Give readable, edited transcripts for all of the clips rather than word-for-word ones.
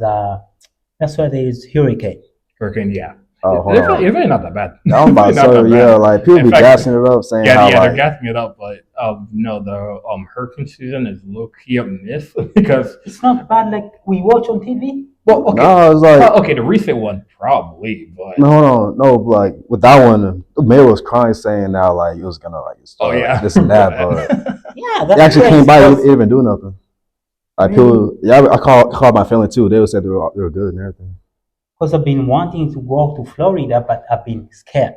Uh, that's why there is hurricane. Hurricane, yeah. Oh, hold on. It's really not that bad. I'm about to Not that say, yeah, bad. like people In be fact, gassing it up, saying how they're like, gassing it up, but no, the hurricane season is low key a myth because It's not bad like we watch on TV. well, okay, no, it's like, okay, the recent one probably, but no, hold on, no, like with that one, the mayor was crying, saying now like it was gonna like oh start yeah, like, this and that, but Yeah, they that's actually great came by, because they didn't even do nothing. Like really, people, yeah, I called my family too. They would say they were good and everything. because I've been wanting to go to Florida, but I've been scared.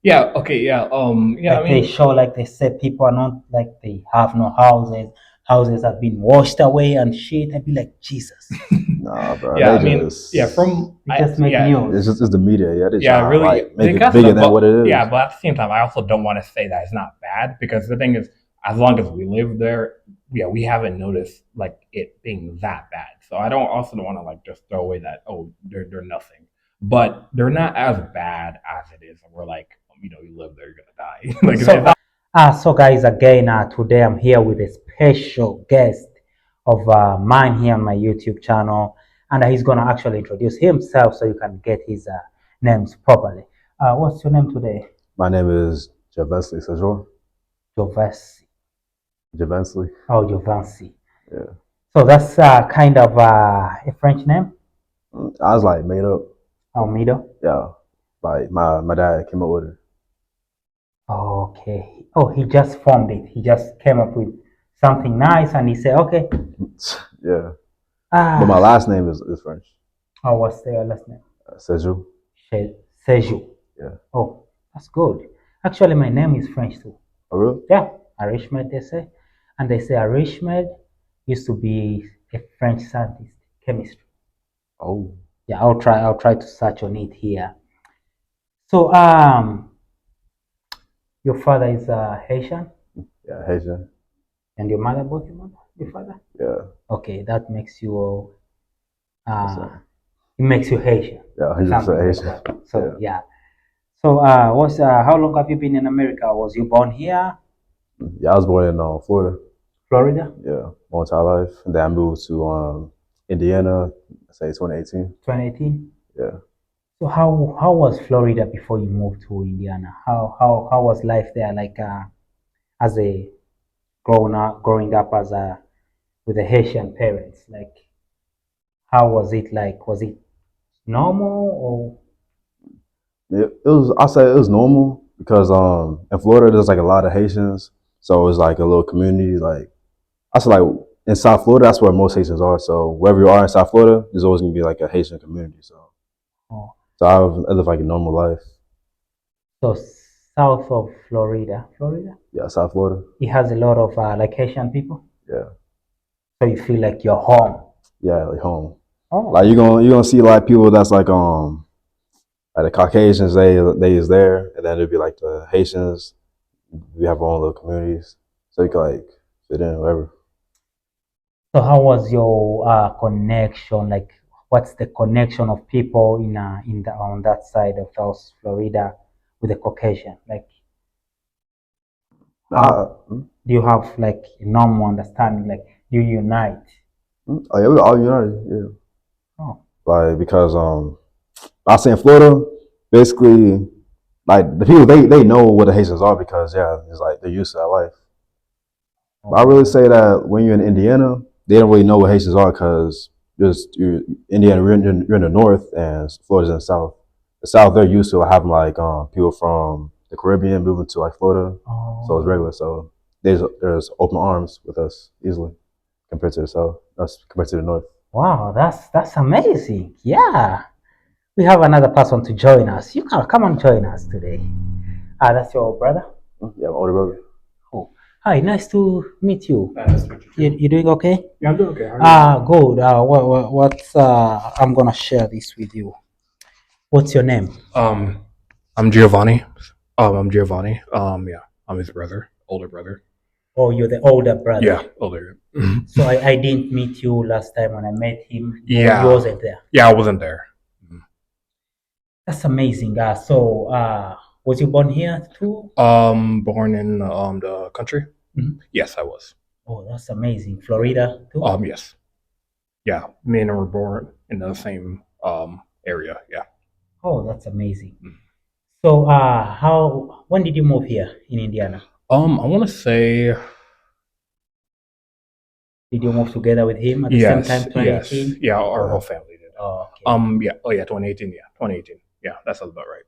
yeah, okay, yeah, yeah. I Like they mean, show, like they said, people are not like they have no houses. Houses have been washed away and shit. I'd be like, Jesus. Nah, bro, yeah, they I mean, just, yeah, from They just make yeah, news. it's the media. Yeah, they yeah, trying to really, like they make it got bigger the than what it yeah, is. but at the same time, I also don't want to say that it's not bad because the thing is, as long as we live there, yeah, we haven't noticed like it being that bad. So I don't also don't want to like just throw away that they're nothing, but they're not as bad as it is. And we're like, you live there, you're gonna die. like So, so guys, again, today I'm here with a special guest of mine here on my YouTube channel, and he's gonna actually introduce himself so you can get his names properly. What's your name today? My name is Giovanni. Giovanni. Giovanni. Oh, Giovanni. Yeah. So that's kind of a French name, I was like made up. Almeida. Yeah. Like my dad came up with it. Okay. Oh, he just formed it. He just came up with something nice, and he said, "Okay." Yeah. But my last name is French. Oh, what's their last name? Seju. Seju. Yeah. Oh, that's good. Actually, my name is French too. Oh really? Yeah, Arishmed they say, and they say Arishmed used to be a French scientist, chemistry. Oh. Yeah, I'll try to search on it here. So, your father is Haitian, Yeah, Haitian. and your mother, both your father. Yeah. Okay, that makes you That's it makes you Haitian, yeah, 100% something like Haitian. that. So Yeah. yeah. So what's how long have you been in America? Was you born here, Yeah, I was born in Florida. Florida, Yeah, my entire life. And then I moved to Indiana, say 2018. 2018? Yeah. So how was Florida before you moved to Indiana? How was life there? Like as a growing up as a with the Haitian parents, like how was it like? Was it normal or It was. I say it was normal because in Florida there's like a lot of Haitians, so it was like a little community. Like I said, like in South Florida, that's where most Haitians are. So wherever you are in South Florida, there's always gonna be like a Haitian community. So oh, so I live like a normal life. so south of Florida? Florida? Yeah, South Florida. It has a lot of like Haitian people, Yeah, so you feel like you're home. yeah, like home. Oh, Like you're gonna see like people that's like the Caucasians they is there, and then there'd be like the Haitians. We have our own little communities, so you can like fit in wherever. so how was your connection? Like, what's the connection of people in the on that side of South Florida with the Caucasian? Like, how do you have like a normal understanding? Like, do you unite? Oh yeah, we all united. Yeah, Oh, like because I say in Florida, basically like the people they know what the Haitians are because yeah, it's like they're used to that life. But I really oh, say that when you're in Indiana, they don't really know what Haitians are because Indiana, you're in the north and Florida's in the south. The south they're used to having like people from the Caribbean moving to like Florida, so it's oh. regular. So there's open arms with us easily compared to the south. That's compared to the north. Wow, that's amazing. Yeah, we have another person to join us. You can come and join us today. That's your brother. Yeah, my older brother. Oh, hi, nice to meet you. nice to meet you. You doing okay? Yeah, I'm doing okay. How are you? Good. What's I'm gonna share this with you. What's your name? I'm Giovanni. I'm Giovanni. Yeah, I'm his brother, older brother. Oh, you're the older brother. Yeah, older. So I didn't meet you last time when I met him. Yeah. You wasn't there. Yeah, I wasn't there. That's amazing. Was you born here too? Born in the country. Mhm. Yes, I was. Oh, that's amazing. Florida too. Yes. Yeah, me and him were born. in the same area. Yeah. Oh, that's amazing. Mm. So, when did you move here in Indiana? I want to say Did you move together with him at the same time, yes, 2018? yeah. Our Yeah. whole family did. Oh, okay. Yeah. Oh, yeah. 2018. Yeah, 2018. Yeah, that sounds about right.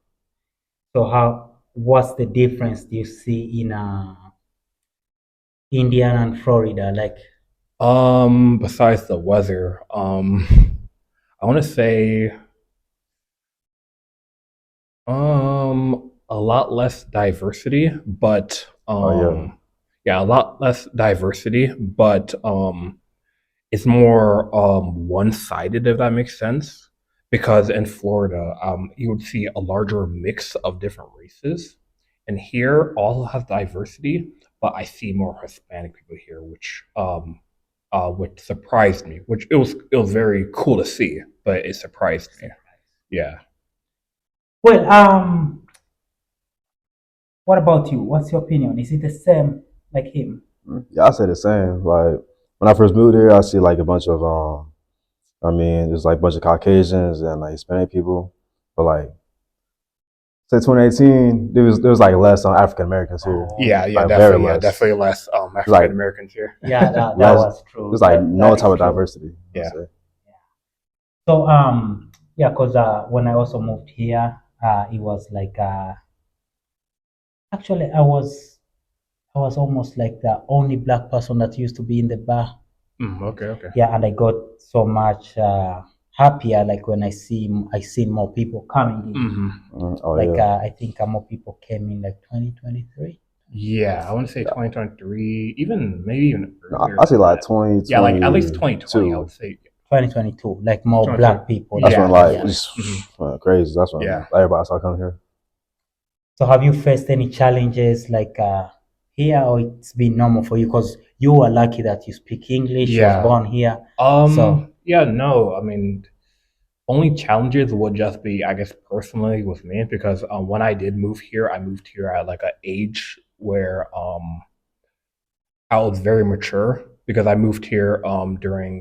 So, what's the difference do you see in Indiana and Florida? Like, Besides the weather, I want to say a lot less diversity, but Oh yeah. yeah, a lot less diversity, but it's more one-sided, if that makes sense. Because in Florida, you would see a larger mix of different races, and here all have diversity, but I see more Hispanic people here, which surprised me. Which it was very cool to see, but it surprised me. Yeah. well, what about you? What's your opinion? Is it the same like him? Yeah, I say the same. Like when I first moved here, I see like a bunch of I mean, there's like a bunch of Caucasians and like Hispanic people, but like say 2018, there was like less African Americans here, Oh, Yeah, like very definitely, less. definitely less It's African like Americans here. yeah, that less. was true. There's like no That type is of true. diversity. I'd Yeah. say. So, yeah, because when I also moved here, it was like actually I was almost like the only black person that used to be in the bar. Okay, okay. Yeah, and I got so much happier like when I see more people coming in. Oh Like yeah. I think more people came in like 2023. Yeah, I want to say Yeah. 2023, maybe even No, earlier I say than like that. 2022. Yeah, like at least 2020, I would say. 2022, like more 2020. black people. That's Like, when Yeah, like yeah. definitely. just crazy. That's when Yeah. everybody started coming here. So have you faced any challenges like here, or it's been normal for you? Because you were lucky that you speak English. You was Yeah. born here. So Yeah, no, I mean, only challenges would just be, I guess, personally with me, because when I did move here, I moved here at like an age where I was very mature, because I moved here during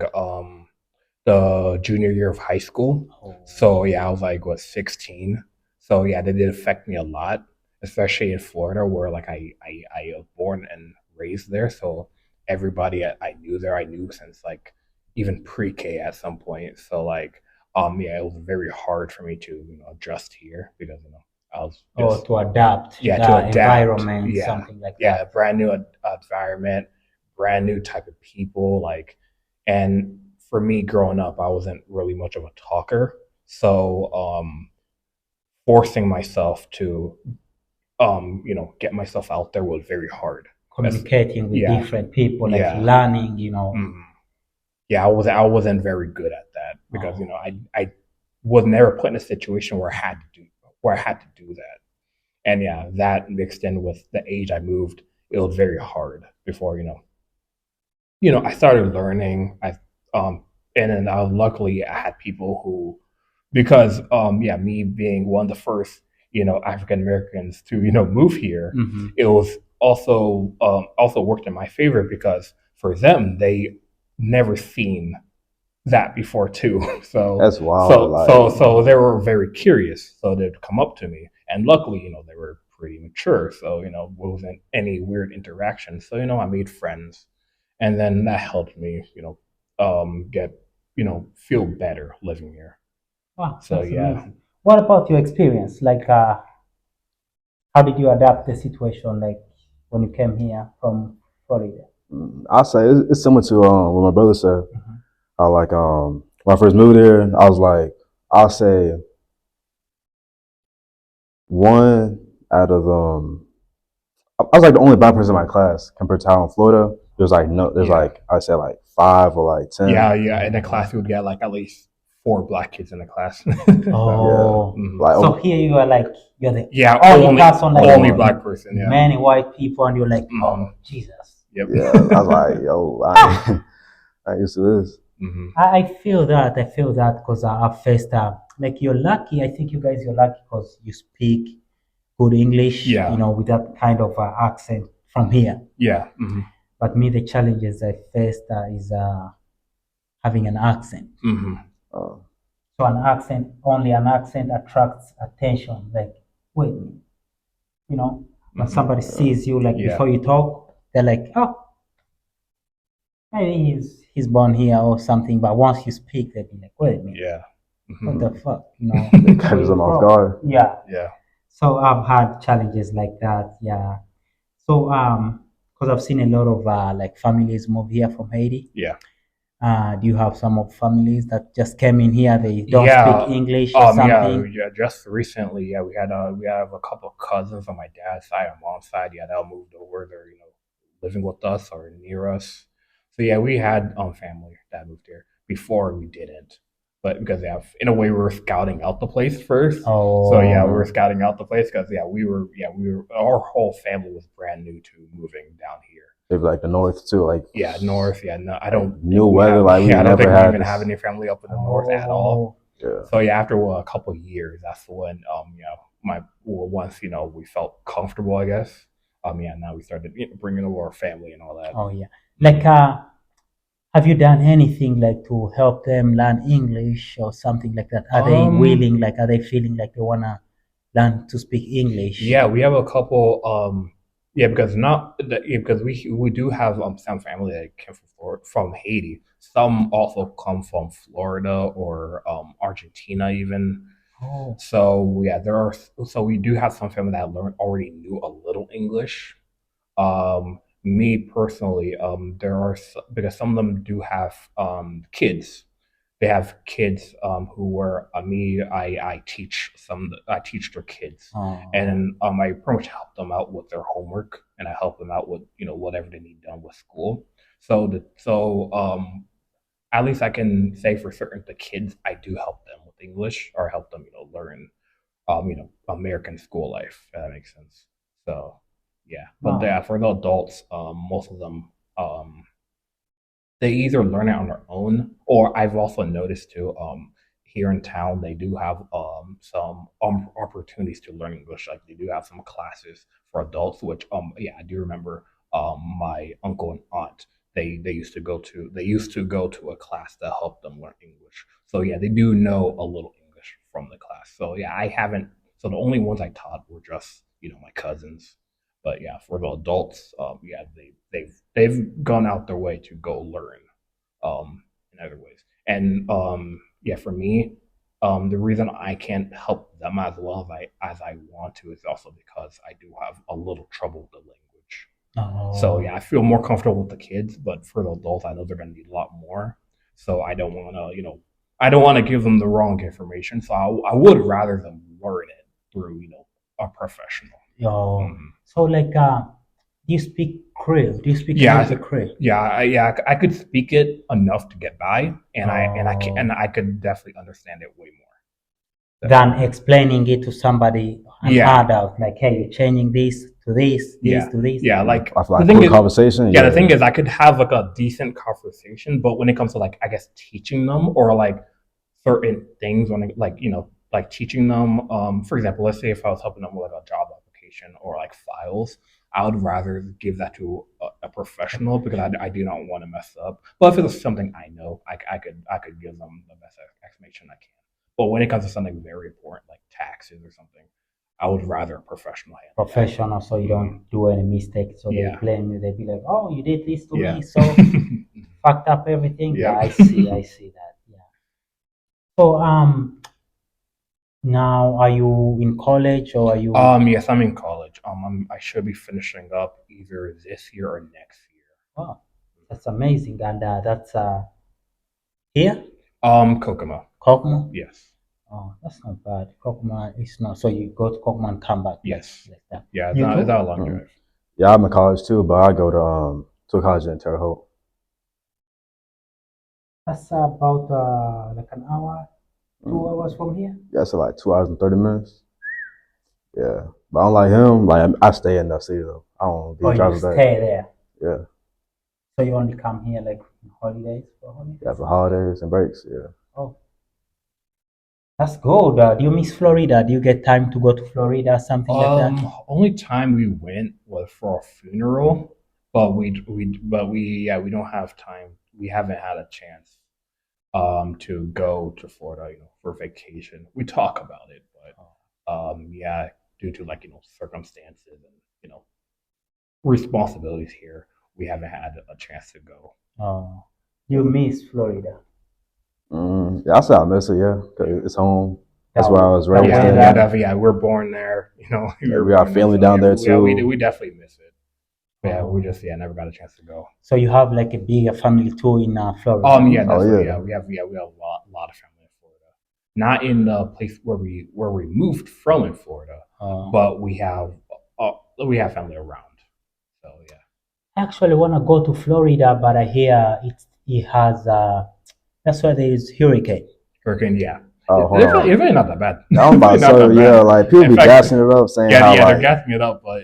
the junior year of high school. So yeah, I was like, what, 16. So yeah, that did affect me a lot, especially in Florida, where like I was born and raised there. So everybody I knew there, I knew since like even pre-K at some point. So like yeah, it was very hard for me to adjust here, because I was or just to adapt yeah, the to adapt. environment, Yeah, something like yeah, that. brand new environment, brand new type of people. Like, and for me growing up, I wasn't really much of a talker, so forcing myself to get myself out there was very hard. Communicating with Yeah, different people, like yeah, learning. yeah. I wasn't very good at that, because Oh. I was never put in a situation where I had to do that. And yeah, that mixed in with the age I moved, it was very hard before I started learning. And then luckily I had people who, because yeah, me being one of the first African Americans to move here, Mhm. it was also worked in my favor, because for them they never seen that before too. So That's wild. so so Like so they were very curious. So they'd come up to me, and luckily, they were pretty mature. So wasn't any weird interaction. So I made friends, and then that helped me, get feel better living here. Wow, So that's yeah. amazing. What about your experience? Like, how did you adapt the situation, like when you came here from Florida? I say it's similar to what my brother said. Mhm. I like when I first moved here, I was like, I'll say one out of I was like the only black person in my class compared to how in Florida there's like no there's Yeah. like I said like 5 or like 10. Yeah. In the class, we would get like at least 4 black kids in the class. Oh, Like so here you are like you're the Yeah, only person, like only one. black person. Yeah. many white people, and you're like, oh Mhm. Jesus. Yep. Yeah, I was like, yo, I used to this. I feel that. I feel that because I faced like you're lucky. I think you guys you're lucky because you speak good English, Yeah. with that kind of accent from here. Yeah. But me, the challenges I faced is having an accent. Oh. So only an accent attracts attention. Like, wait, when Mhm. somebody sees you, like Yeah. before you talk, they're like, oh, maybe he's born here or something. But once you speak, they'll be like, wait a minute, Yeah. what Mhm. the fuck, It where catches you them off from? guard. Yeah. Yeah. So I've had challenges like that. Yeah. So because I've seen a lot of like families move here from Haiti. Yeah. Do you have some of families that just came in here? They don't speak Yeah. English or Yeah. something? Yeah. Just recently, yeah, we have a couple of cousins on my dad's side, on mom's side. Yeah, they all moved over. They're living with us or near us. So yeah, we had family that moved here before we didn't, but because in a way we were scouting out the place first. So yeah, we were Oh, scouting out the place because we were our whole family was brand new to moving down here. Maybe like the north too, like Yeah, north. Yeah, no, I like don't think new we weather. have. Like we Yeah, I don't never think we had even have this. any family up in the north at all. oh, Yeah, So yeah, after a couple of years, that's when once we felt comfortable, I guess. Yeah, now we started bringing over our family and all that. oh yeah. Like, have you done anything like to help them learn English or something like that? Are they Um, willing? Like, are they feeling like they wanna learn to speak English? yeah, we have a couple. Yeah, because because we do have some family that came from Haiti. Some also come from Florida or Argentina even. Oh, So yeah, so we do have some family that already knew a little English. Me personally, because some of them do have kids. They have kids who were me. I teach their kids, oh, and I pretty much help them out with their homework, and I help them out with whatever they need done with school. So at least I can say for certain the kids I do help them with English or help them learn American school life. If that makes sense. So yeah, but wow. yeah, for the adults, most of them they either learn it on their own, or I've also noticed too. Here in town, they do have some opportunities to learn English. Like they do have some classes for adults, which yeah, I do remember my uncle and aunt they used to go to a class that helped them learn English. So yeah, they do know a little English from the class. So yeah, I haven't. So the only ones I taught were just my cousins. But yeah, for the adults, yeah, they've gone out their way to go learn in other ways. And yeah, for me, the reason I can't help them as well as I want to is also because I do have a little trouble with the language. So Oh, yeah, I feel more comfortable with the kids, but for the adults, I know they're going to need a lot more. So I don't want to give them the wrong information. So I would rather them learn it through a professional. yo. Mhm. So like, do you speak Creole? Do you speak a Yeah, little bit Creole? I could speak it enough to get by, and Oh, I could definitely understand it way more. than Definitely. explaining it to somebody, an Yeah, adult, like, hey, you're changing this to this yeah, to this. yeah. Like I feel the like thing quick is, conversation. yeah, the Yeah, thing is, I could have like a decent conversation, but when it comes to like, I guess teaching them or like certain things, when like teaching them, for example, let's say if I was helping them with like a job application or like files, I would rather give that to a A professional because I professional. do not want to mess up. But if it's something I know, I could give them the best explanation I can. But when it comes to something very important like taxes or something, I would rather a professional handle that. Professional, so you Mhm. don't do any mistake. So they Yeah. blame you. They be like, "Oh, you did this to Yeah. me, so fucked up everything." Yeah, Yep. I see that. Yeah. So now are you in college or are you? Yes, I'm in college. I should be finishing up either this year or next year. Wow, that's amazing, and that's here, Kokomo. Kokomo. Yes. Oh, that's not bad. Kokomo is not. So you go to Kokomo and come back Yes. like that. Yeah, You it's not a too? long mm. drive. Yeah. I'm in college too, but I go to a college in Terre Haute. That's about like an hour, two Mm. hours from here. Yeah, so like 2 hours and 30 minutes. Yeah, but unlike him, like I stay in that city though. I don't be Or you driving back. stay there. Yeah, So you only come here like on holidays for yeah, holidays? for holidays and breaks. Yeah, Oh, that's good. Do you miss Florida? Do you get time to go to Florida, something like that? Only time we went was for a funeral, but we don't have time. We haven't had a chance to go to Florida, for vacation. We talk about it, but yeah, due to like circumstances and responsibilities here, we haven't had a chance to go. Oh, you miss Florida. Yeah, I say I miss it. Yeah, 'cause it's home. That's That where I was that raised Yeah, weather. in. yeah, definitely. Yeah, we're born there. We Yeah, were we got born there, family so down yeah, there we too. definitely miss it. But yeah, we Oh. just never got a chance to go. So you have like a bigger family too in Florida. Yeah, Oh definitely. yeah. We have a lot of family in Florida. Not in the place where we moved from in Florida, Oh. but we have family around. So yeah. I actually want to go to Florida, but I hear it has that's why there is hurricane. Hurricane, yeah. Oh, hold It's on. really not that bad. I'm about to It's not that say, yeah, bad. like people In be fact, gassing it up, saying yeah, how they're like, gassing it up, but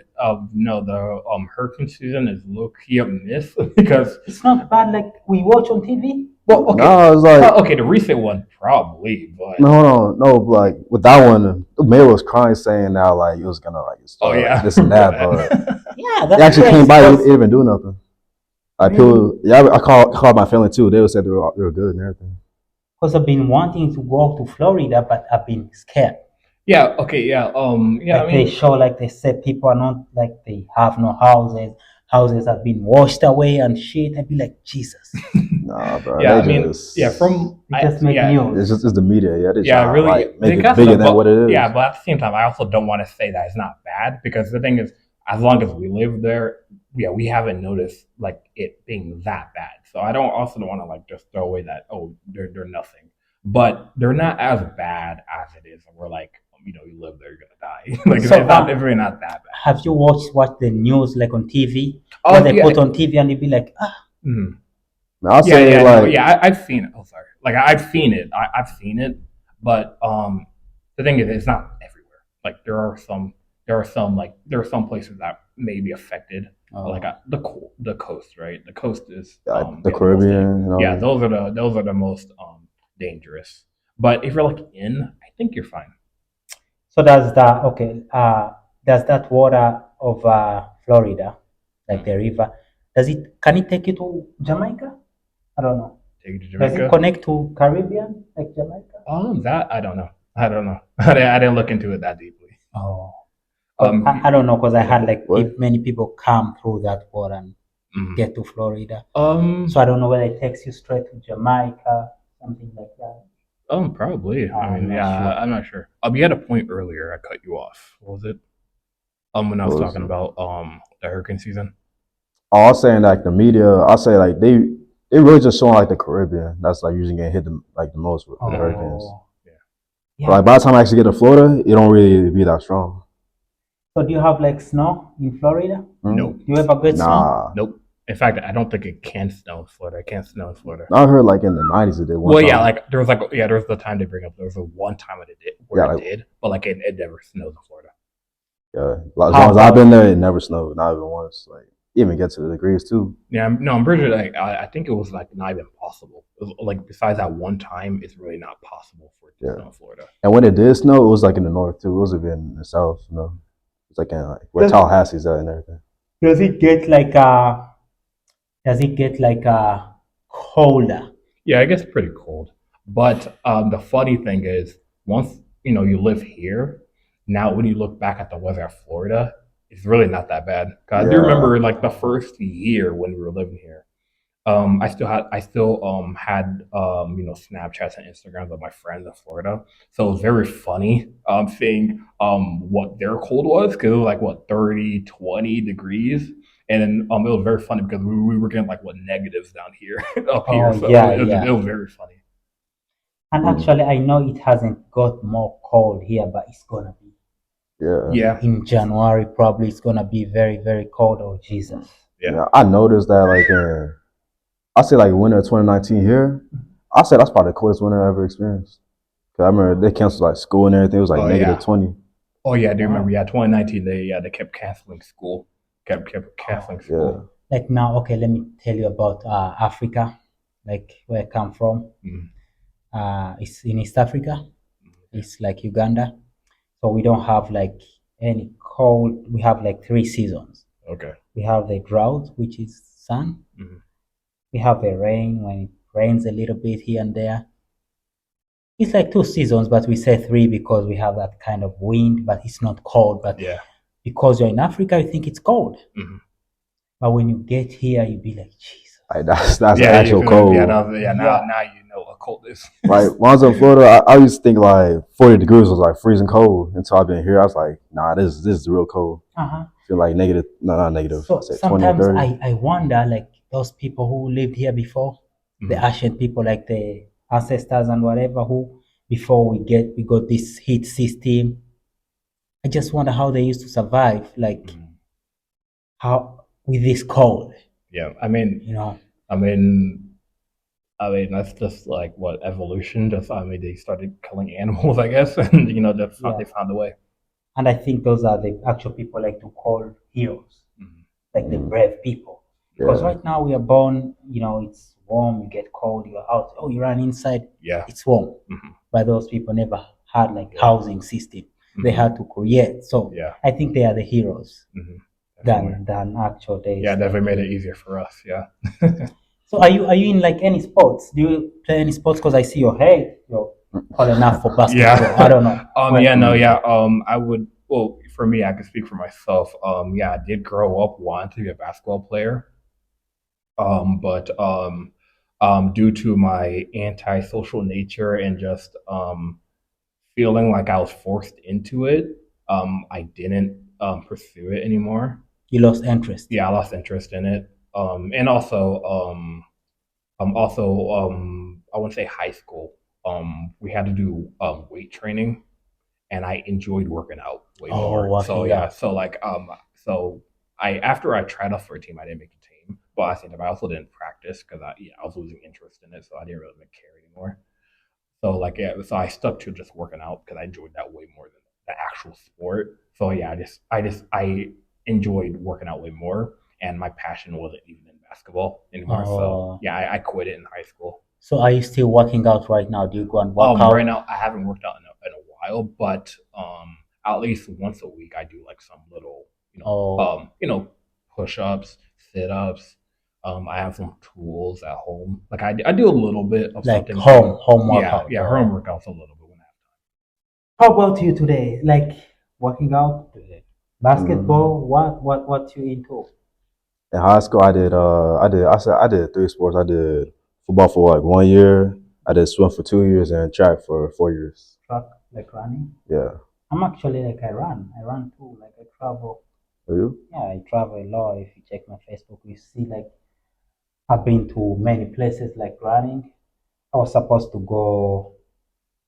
no, the hurricane season is low key a miss because It's not bad like we watch on TV. well, okay, no, it's like, okay, the recent one probably, but no, hold on, no, like with that one, the mayor was crying, saying now like it was gonna like oh yeah, this and that, but Yeah, it that's actually crazy came by, it because didn't even do nothing. Like really, people, yeah, I called my family too. They would say they were good and everything. because I've been wanting to go to Florida, but I've been scared. yeah, okay, yeah, yeah. I Like they mean, show, like they say, people are not like they have no houses. Houses have been washed away and shit. I'd be like, Jesus. Nah, bro, yeah, they I mean, just, yeah, It just make yeah, news. it's the media. Yeah, they yeah, try to really, like make they it got bigger some, than but what it yeah, is. but at the same time, I also don't want to say that it's not bad because the thing is, as long as we live there, yeah, we haven't noticed like it being that bad. So I don't want to like just throw away that they're nothing, but they're not as bad as it is. And we're like, you live there, you're gonna die. Like So, it's really not that bad. have you watched the news like on TV? Oh What they yeah, put on TV and they be like, mhm. Now, I'll Yeah, say yeah, no, like, yeah, I've seen it. Oh, sorry. Like I've seen it. I've seen it, but the thing is, it's not everywhere. Like there are some places that may be affected. Like oh, the coast, right? The coast is the yeah, the most Caribbean, yeah, those are the most dangerous. But if you're like I think you're fine. so does that water of Florida, like Mm. the river, can it take you to Jamaica? I don't know. Take you to Does it Jamaica. connect to Caribbean like Jamaica? That I don't know. I don't know. I didn't look into it that deeply. Oh, 'cause I Um, don't know because I had like what? many people come through that water and mhm. get to Florida. um, So I don't know whether it takes you straight to Jamaica, something like that. Probably. I I'm mean, not yeah, sure. I'm not sure. You had a point earlier. I cut you off. What was it? When I was What was talking it? about the hurricane season. Oh, I was saying like the media. I say like they really just showing like the Caribbean. That's like usually getting hit like the most with the hurricanes. Oh, Yeah. But yeah. like by the time I actually get to Florida, it don't really be that strong. So do you have like snow in Florida? Nope. Hmm? Do you ever get snow? Nah, Nope. In fact, I don't think it can snow in Florida. It can't snow in Florida. I heard like in the '90s it did one Well, yeah, time. like there was the time they bring up. There was a one time it did where Yeah, it like did, but like it never snows in Florida. yeah, like, as How long as I've been about there, it never snowed, not even once. Like even get to the degrees too. Yeah, no, I'm pretty sure. Like I think it was like not even possible. It was, like besides that one time, it's really not possible for it to Yeah, snow in Florida. and when it did snow, it was like in the north too. It wasn't even in the south. It's like in like where does, Tallahassee's at and everything. does it get like does it get like colder? Yeah, it gets pretty cold. But the funny thing is, once you live here, now when you look back at the weather of Florida, it's really not that bad. 'Cause I do Yeah, remember like the first year when we were living here. I still had Snapchats and Instagrams of my friends in Florida. So it was very funny seeing what their cold was because it was like what 30, 20 degrees. And then it was very funny because we were getting like what negatives down here up here. Oh So yeah, it yeah. was very funny. And mm, actually, I know it hasn't got more cold here, but it's gonna be yeah, Yeah. in January. Probably it's gonna be very, very cold. Oh Jesus! Yeah. yeah. I noticed that like I say like winter of 2019 here. I say that's probably the coldest winter I ever experienced. 'Cause I remember they canceled like school and everything. It was like Oh negative yeah. 20. Oh yeah, I do remember. Wow. Yeah, 2019. They kept canceling school. Kept Oh, canceling Yeah. school. like now, okay. Let me tell you about Africa, like where I come from. Mm, It's in East Africa. okay. It's like Uganda. So we don't have like any cold. We have like three seasons. Okay. We have the drought, which is sun. Mhm. We have the rain when it rains a little bit here and there. It's like 2 seasons, but we say three because we have that kind of wind, but it's not cold. But Yeah. because you're in Africa, you think it's cold. Mhm. But when you get here, you be like, Jesus. Like that's Yeah, actual you feel- cold. Yeah, now Yeah. now you know what cold is. Like when I was in Florida, I used to think like 40 degrees was like freezing cold. Until I've been here, I was like, nah, this is real cold. Uh-huh. Feel like negative, no, not negative. So I said 20 or sometimes 30. I wonder, like those people who lived here before, the Mhm. ancient people, like the ancestors and whatever, who before we got this heat system. I just wonder how they used to survive, like Mhm. how with this cold, Yeah, I mean, you know. I mean, that's just like what evolution. Just they started killing animals, I guess, and that's how Yeah. they found a way. And I think those are the actual people like to call heroes, Mhm. like the brave people. Because Yeah. right now we are born, it's warm, you get cold, you're out. Oh, you run inside, Yeah. it's warm. Mhm. But those people never had like Yeah. housing system. They Mhm. had to create. So Yeah. I think they are the heroes Mhm. Definitely. than actual days. Yeah, definitely made it easier for us. Yeah. So are you in like any sports? Do you play any sports? Because I see your head, you're tall enough for basketball. Yeah. I don't know. Yeah. No. Yeah. I would. Well, for me, I can speak for myself. Yeah, I did grow up wanting to be a basketball player. But due to my antisocial nature and just feeling like I was forced into it, I didn't pursue it anymore. You lost interest. Yeah, I lost interest in it. And also, I wouldn't say high school. We had to do weight training, and I enjoyed working out way more. So working yeah, out. so I after I tried out for a team, I didn't make a team, but I think I also didn't practice because I was losing interest in it, so I didn't really care anymore. So so I stuck to just working out because I enjoyed that way more than the actual sport. So yeah, I enjoyed working out way more, and my passion wasn't even in basketball anymore. So Oh. yeah, I quit it in high school. So are you still working out right now? Do you go and work out? Right now I haven't worked out in a while, but at least once a week I do like some little, push ups, sit ups. I have some tools at home. Like I do a little bit of Like something. home Yeah, workout. yeah, home workouts a little bit when I How about you today? Like working out, basketball. What you into? In high school, I did 3 sports. I did football for like 1 year. I did swim for 2 years and track for 4 years. Track, like running. Yeah. I'm actually like I run too. Like I travel. Are you? Yeah, I travel a lot. If you check my Facebook, you see like I've been to many places like running. I was supposed to go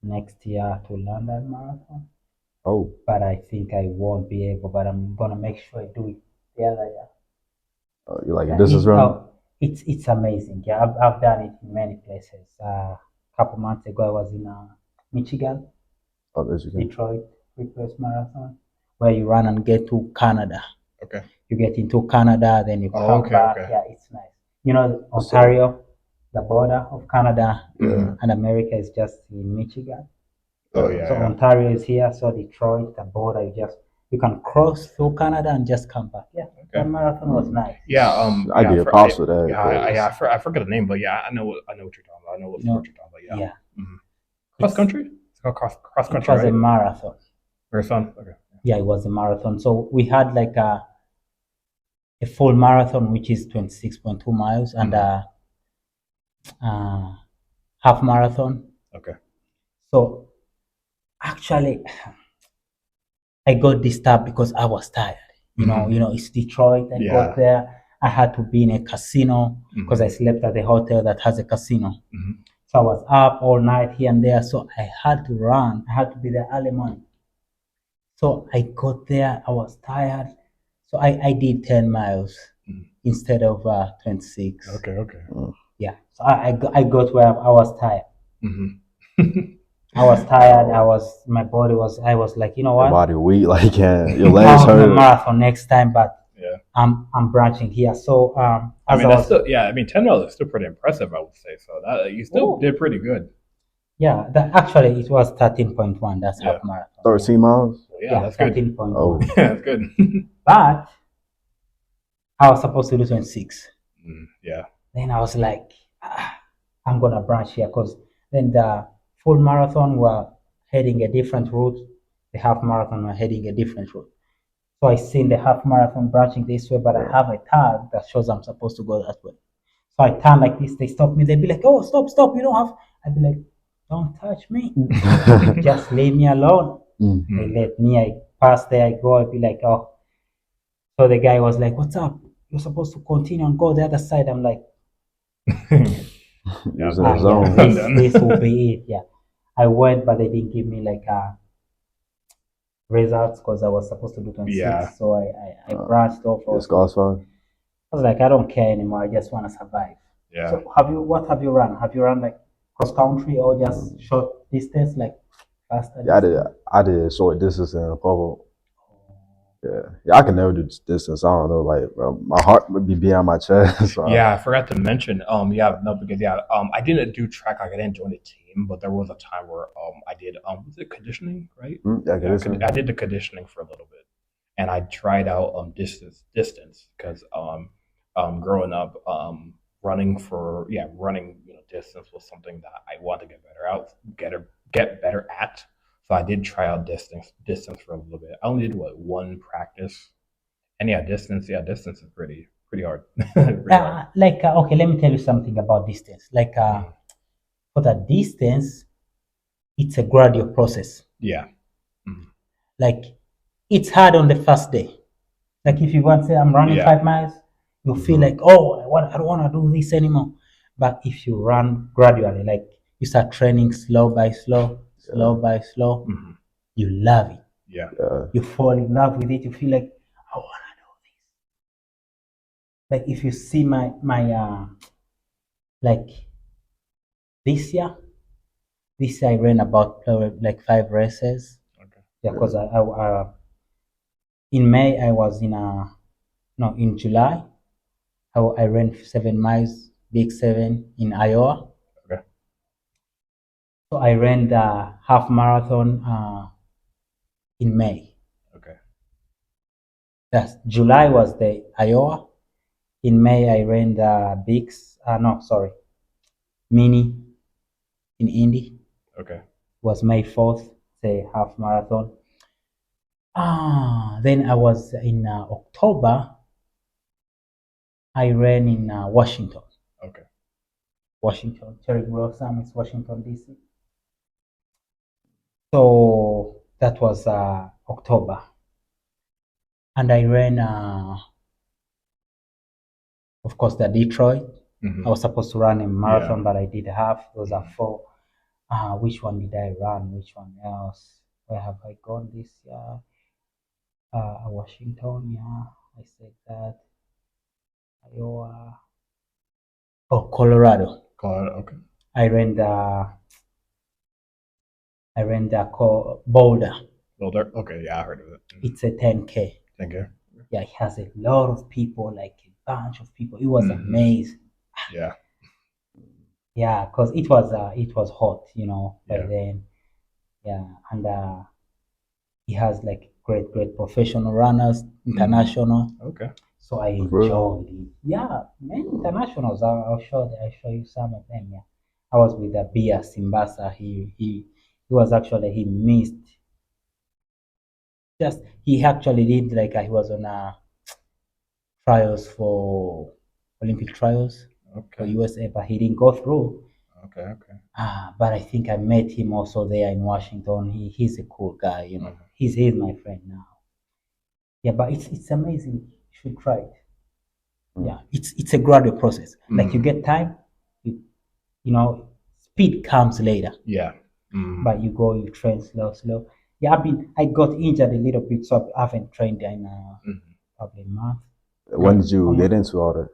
next year to London Marathon, Oh, but I think I won't be able. But I'm gonna make sure I do it the other year. you like a Yeah, distance run? it's amazing. Yeah, I've done it in many places. A couple months ago, I was in Michigan, Oh, Michigan. Detroit, Quick Marathon, where you run and get to Canada. Okay. You get into Canada, then you come back. Okay. Yeah, it's nice. Ontario, the border of Canada Yeah. and America is just in Michigan. Oh yeah. So Yeah. Ontario is here, so Detroit, the border, you can cross through Canada and just come back. Yeah, that marathon was nice. Yeah, I give props for that. Yeah, I forgot the name, but yeah, I know what you're talking about. I know what sport you're talking about. Yeah. Yeah. Mhm. Cross country? It's called cross It country, was a right? marathon. Marathon. Okay. Yeah, it was a marathon. So we had like a full marathon, which is 26.2 miles, and half marathon. Okay. So actually, I got disturbed because I was tired. It's Detroit. I Yeah. got there. I had to be in a casino because I slept at a hotel that has a casino. Mhm. So I was up all night here and there. So I had to run. I had to be there early morning. So I got there. I was tired. So I did 10 miles instead of 26. Okay. Yeah. So I got where I was tired. Mm-hmm. I was tired. I was like, you know Your what? body weak, like your I'll legs do a hurt. marathon next time, but Yeah. I'm branching here. So that's still 10 miles is still pretty impressive, I would say. So that you still did pretty good. Yeah, actually it was 13.1. That's half marathon. 13 miles? Yeah, that's good. 13.1. Oh. Yeah, that's good. But I was supposed to do 26. Yeah. Then I was like, I'm gonna branch here because then the full marathon were heading a different route. The half marathon were heading a different route. So I seen the half marathon branching this way, but I have a tag that shows I'm supposed to go that way. So I turn like this, they stop me, they'd be like, oh, stop, stop, you don't have. I'd be like, don't touch me. Just leave me alone. They let me, I pass there, I go, I'd be like, oh. So the guy was like, what's up? You're supposed to continue and go the other side. I'm like, It was in the yeah, zone. this will be it. Yeah. I went, but they didn't give me like results because I was supposed to do 26. Yeah. So I branched off. Yeah, Scar's fine. I was like, I don't care anymore. I just want to survive. Yeah. So what have you run? Have you run like cross country or just short distance, like faster? Yeah, distance? I did short distance and pole. Yeah, I can never do distance. I don't know, like bro, my heart would be beating my chest. So. Yeah, I forgot to mention. I didn't do track. Like I didn't join a team, but there was a time where I did was it conditioning, right? Yeah, conditioning. I did the conditioning for a little bit, and I tried out distance because growing up running distance was something that I want to get better out, get better at. So I did try out distance for a little bit. I only did one practice, and distance is pretty hard. Pretty hard. Okay, let me tell you something about distance. For the distance, it's a gradual process. Yeah. Like it's hard on the first day. Like if you want to say I'm running 5 miles, you feel like, oh, I don't want to do this anymore. But if you run gradually, like you start training slow by slow, you love it. Yeah. You fall in love with it. You feel like I want to do this. Like if you see my like this year I ran about like 5 races. Okay. Yeah, because I in May I was in July I ran 7 miles, big 7 in Iowa. Okay. So I ran the half marathon in May. Okay. That's July was the Iowa. In May I ran the mini in Indy. Okay. Was May 4th, the half marathon. Then I was in October. I ran in Washington. Okay. Washington, Cherry Blossom is Washington, D.C. So that was October. And I ran, of course, the Detroit. I was supposed to run a marathon, but I did half. Those are 4. Which one did I run? Which one else? Where have I gone this year? Washington, yeah, I said that. Iowa. Oh, Colorado. Okay. I ran Boulder. Boulder. Okay, yeah, I heard of it. It's a 10K. 10K. Yeah, it has a lot of people, like a bunch of people. It was amazing. Yeah. Yeah, because it was hot, by then. Yeah, and it has like great professional runners, international. Okay. So I enjoyed it. Yeah, many internationals. I'll show you some of them. Yeah, I was with Bia Simbasa. He was actually he missed. He actually did like he was on trials for Olympic trials for USA, but he didn't go through. Okay. But I think I met him also there in Washington. He's a cool guy, He's my friend now. Yeah, but it's amazing. You should try it. Yeah, it's a gradual process. Like you get time, speed comes later. Yeah. But you train slow. Yeah, I got injured a little bit, so I haven't trained in probably a month. When did you get into all that?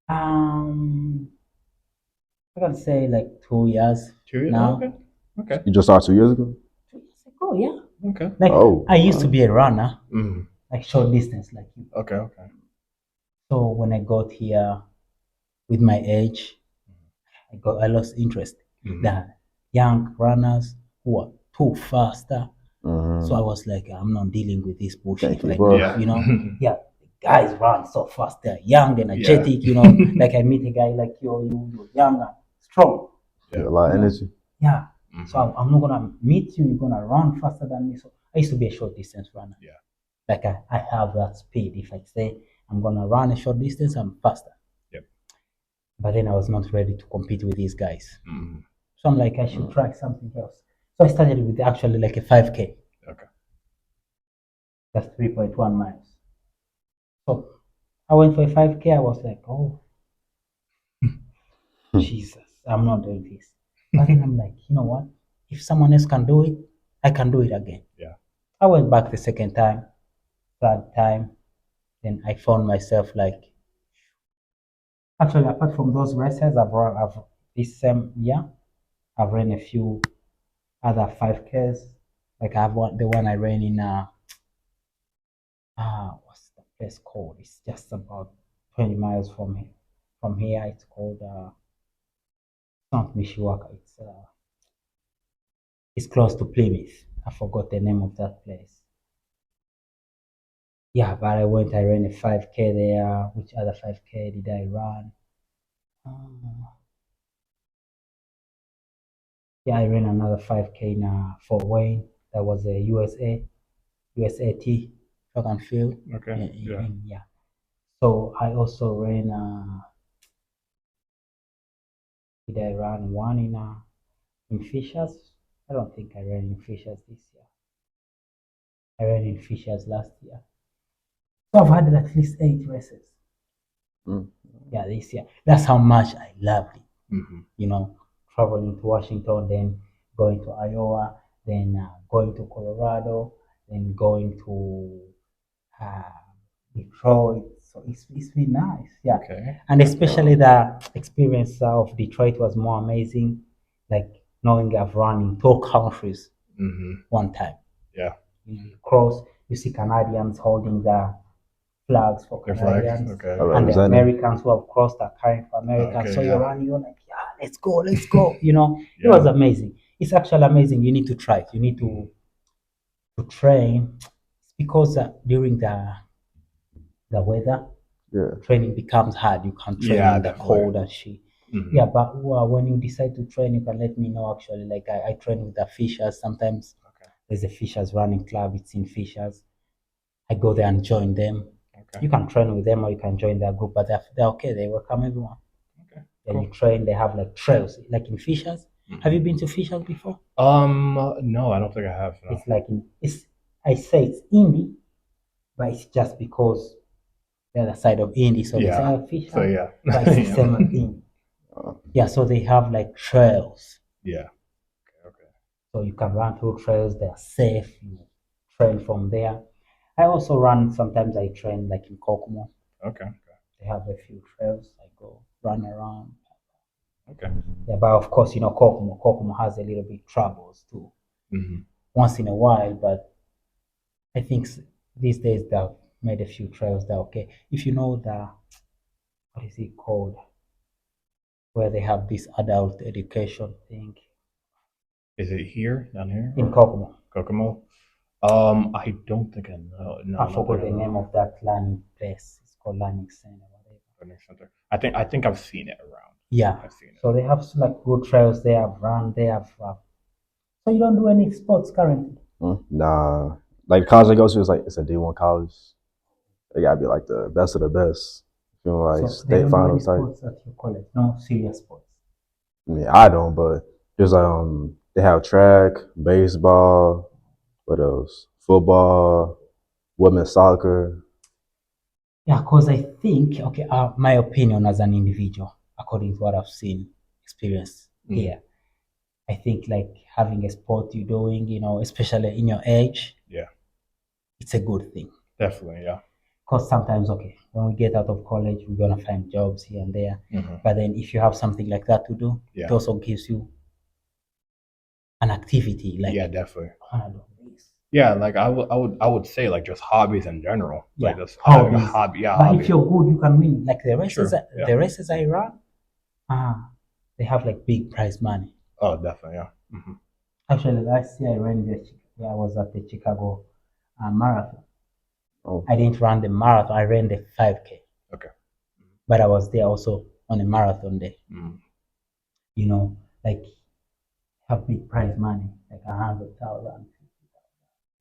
I can say like 2 years. 2 years now. Okay. You just started 2 years ago? 2 years ago, yeah. Okay. Like I used to be a runner, like short distance, like you. Okay. So when I got here, with my age, I lost interest. The young runners who are too faster. So I was like, I'm not dealing with this bullshit right now. Yeah, guys run so fast. They're young, energetic. Like I meet a guy like you're young and strong. Yeah, a lot of energy. Yeah. So I'm not gonna meet you. You're gonna run faster than me. So I used to be a short distance runner. Yeah. Like I have that speed. If I say I'm gonna run a short distance, I'm faster. Yep. But then I was not ready to compete with these guys. Mm-hmm. So I'm like, I should try something else. So I started with actually like a 5K. Okay. That's 3.1 miles. So I went for a 5K. I was like, oh, Jesus, I'm not doing this. But then I'm like, you know what? If someone else can do it, I can do it again. Yeah. I went back the second time, third time. Then I found myself like, actually, apart from those races, I've this same year, I've ran a few other 5Ks. Like I have the one I ran in what's the place called? It's just about 20 miles from here. From here, it's called not Mishawaka. It's close to Plymouth. I forgot the name of that place. Yeah, but I ran a 5K there. Which other 5K did I run? Yeah, I ran another 5K in Fort Wayne. That was a USAT track and field. Okay. Yeah. So I also ran. Did I run one in Fishers? I don't think I ran in Fishers this year. I ran in Fishers last year. So I've had at least 8 races. Yeah, this year. That's how much I loved it. Traveling to Washington, then going to Iowa, then going to Colorado, then going to uh, Detroit. So it's been nice. Yeah. Okay. And especially the experience of Detroit was more amazing. Like knowing I've run in 2 countries one time. Yeah. You cross, you see Canadians holding the flags for Canadians, Okay. and the Americans who have crossed are carrying for Americans. Okay, so yeah. you're running, you're like, yeah, let's go. It was amazing. It's actually amazing. You need to try it. You need to train. It's because during the weather, training becomes hard. You can't train in the cold and shit. Yeah, but when you decide to train, you can let me know. Actually, like I train with the Fishers sometimes. There's a Fishers running club. It's in Fishers. I go there and join them. Okay. You can train with them or you can join their group, but they're okay. They welcome everyone. Okay. Then cool. You train. They have like trails, like in Fishers. Have you been to Fishers before? No, I don't think I have. No. It's like I say it's indie, but it's just because the other side of indie, so they say Fishers. So yeah, but it's the same thing. Yeah, so they have like trails. Yeah. Okay. So you can run through trails. They're safe. You train from there. I also run. Sometimes I train like in Kokomo. Okay. They have a few trails. I go run around. Okay. Yeah, but of course, Kokomo has a little bit troubles too. Once in a while, but I think these days they've made a few trails that okay. If you know what is it called? Where they have this adult education thing. Is it here, down here? In Kokomo. Kokomo? I don't think I know. No, I forgot the name of that learning place. It's called Learning Center, whatever. Learning Center. I think I've seen it around. Yeah. I've seen it. So they have like good trails. They have run. They have. So you don't do any sports currently? Nah. Like the college I go to is like it's a D1 college. They gotta be like the best of the best. You know, like so state finals type. Sports at your college? No serious sports. Yeah, I don't, but there's they have track, baseball, what else? Football, women's soccer. Yeah, because I think okay, my opinion as an individual, according to what I've seen, experienced here, I think like having a sport you're doing, especially in your age, it's a good thing. Definitely, yeah. Because sometimes, okay, when we get out of college, we're gonna find jobs here and there. But then if you have something like that to do, it also gives you an activity. Like definitely. I wanna do this. Yeah, like I would say like just hobbies in general. Yeah, like just hobbies. A hobby. Yeah, but hobby. if you're good, you can win. Like the races, Sure. The races I run, they have like big prize money. Oh, definitely, yeah. Actually, last year I was at the Chicago Marathon. Oh, I didn't run the marathon. I ran the 5K. Okay. But I was there also on a marathon day. Mm. You know, like have big prize money, like 100,000.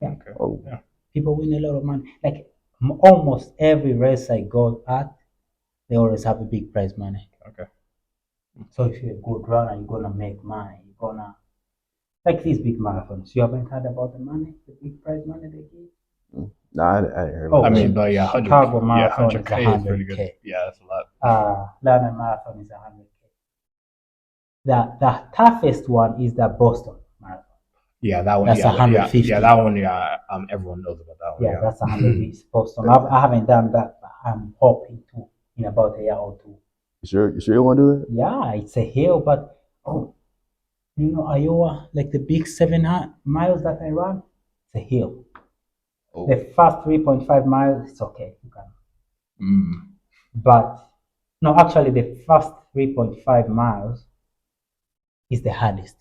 Yeah. Okay. oh, Yeah. People win a lot of money. Like almost every race I go at, they always have a big prize money. Okay. So if you're a good runner, you're gonna make money. You're gonna like these big marathons. You haven't heard about the money, the big prize money they give? nah, I didn't hear Oh, about I that. mean, but yeah, Chicago Marathon is 100K is pretty 100K. good. Yeah, that's a lot. London Marathon is 100K. The toughest one is the Boston Marathon. Yeah, that one. That's Yeah, 150. yeah, that one. Yeah, everyone knows about that one. Yeah, that's 100 is Boston. I haven't done that, but I'm hoping to in about a year or two. You sure you want to do that? Yeah, it's a hill, but you know, Iowa, like the big 700 miles that I run, it's a hill. Oh. The first 3.5 miles, it's okay, you can. Mm. But no, actually, the first 3.5 miles is the hardest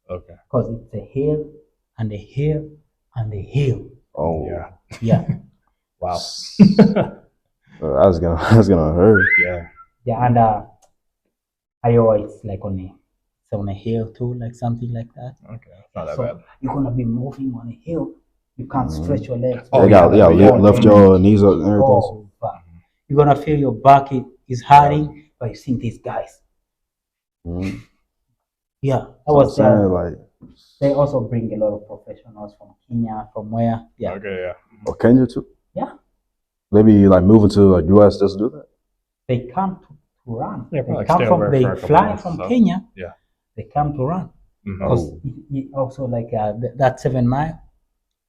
Okay. because it's a hill and a hill and a hill. Oh, Yeah. Yeah, Wow. that's gonna hurt. Yeah. yeah, and Iowa, it's like on a hill too, like something like that. Okay. It's not that So bad. you're gonna be moving on a hill. You can't stretch your legs. Oh, They got yeah, lift your knees up and everything. Oh, fuck. You're gonna feel your back is hurting, but you see these guys. Mhm. Yeah, I So was I'm saying, there. like, They also bring a lot of professionals from Kenya, from where? Yeah, Okay. Yeah. oh, Kenya too. yeah. Maybe like moving to like US just to do that. They come to run. Yeah, They probably come stay from. over They for a couple fly months, from so. Kenya. Yeah. They come to run Mhm. because also like that 7 mile.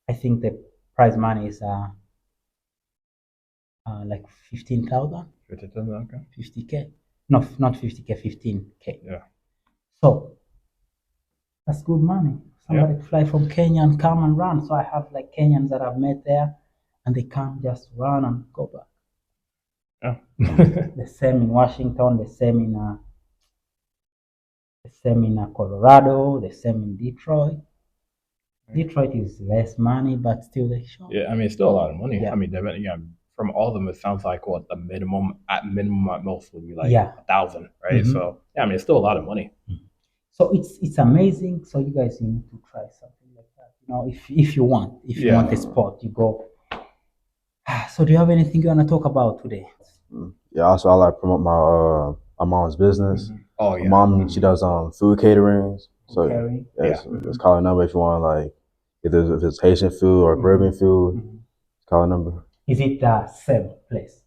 I think the prize money is like 15,000, 50,000, okay. 50K. No, not 50K, 15K. Yeah. So that's good money. Somebody fly from Kenya and come and run. So I have like Kenyans that I've met there, and they come just run and go back. Yeah. The same in Washington, the same in Colorado, the same in Detroit. Detroit is less money, but still they show. Yeah, I mean, it's still a lot of money. Yeah. I mean, yeah, from all of them, it sounds like what the minimum at most would be like Yeah. 1,000, right? Mhm. So yeah, I mean, it's still a lot of money. So it's amazing. So you guys need to try something like that. You know, if you want a sport, you go. So do you have anything you want to talk about today? Yeah. Also, I like promote my mom's business. Oh My yeah. mom, she does food caterings. So Carrie? yeah, so just call her number if you want like if it's Haitian food or Caribbean food. Call her number. Is it the same place?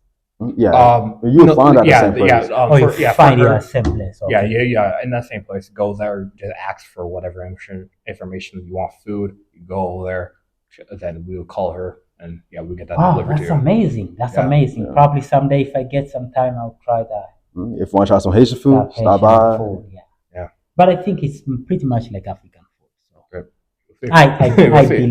Yeah, you'll find out the same place. You find it at the same place. Okay. Yeah. In that same place, go there, just ask for whatever information you want. Food, you go over there, then we will call her, and yeah, we get that Wow, delivered to that's you. amazing. That's amazing. Yeah. Probably someday, if I get some time, I'll try that. If you want to try some Haitian food, That stop Haitian by. food, yeah. Yeah. But I think it's pretty much like African food. So Good. We'll see. I We'll see. believe.